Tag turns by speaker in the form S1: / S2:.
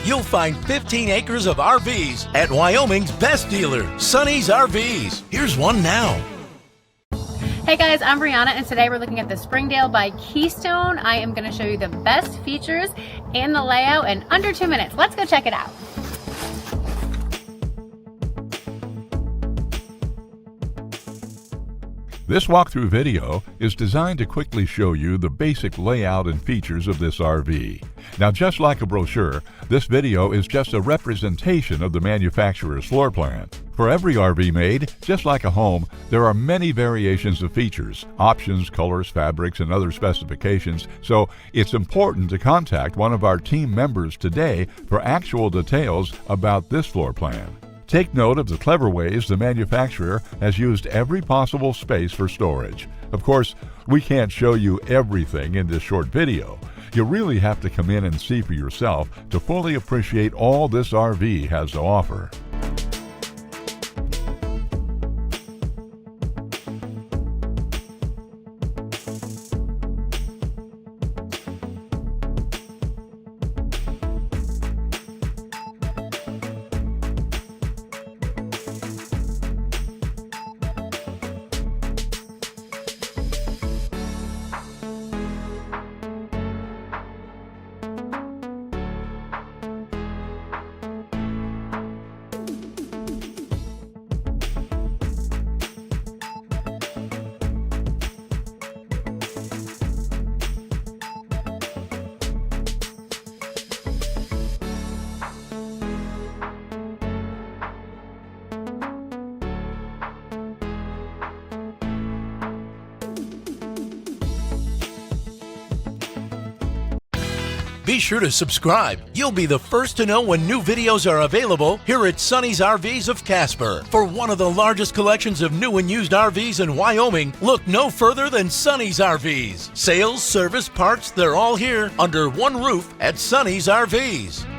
S1: you'll find 15 acres of RVs at Wyoming's best dealer, Sonny's RVs. Here's one now.
S2: Hey guys, I'm Brianna and today we're looking at the Springdale by Keystone. I am going to show you the best features and the layout in under 2 minutes. Let's go check it out.
S3: This walkthrough video is designed to quickly show you the basic layout and features of this RV. Now, just like a brochure, this video is just a representation of the manufacturer's floor plan. For every RV made, just like a home, there are many variations of features, options, colors, fabrics, and other specifications, so it's important to contact one of our team members today for actual details about this floor plan. Take note of the clever ways the manufacturer has used every possible space for storage. Of course, we can't show you everything in this short video. You really have to come in and see for yourself to fully appreciate all this RV has to offer.
S1: Be sure to subscribe. You'll be the first to know when new videos are available here at Sonny's RVs of Casper. For one of the largest collections of new and used RVs in Wyoming, look no further than Sonny's RVs. Sales, service, parts, they're all here under one roof at Sonny's RVs.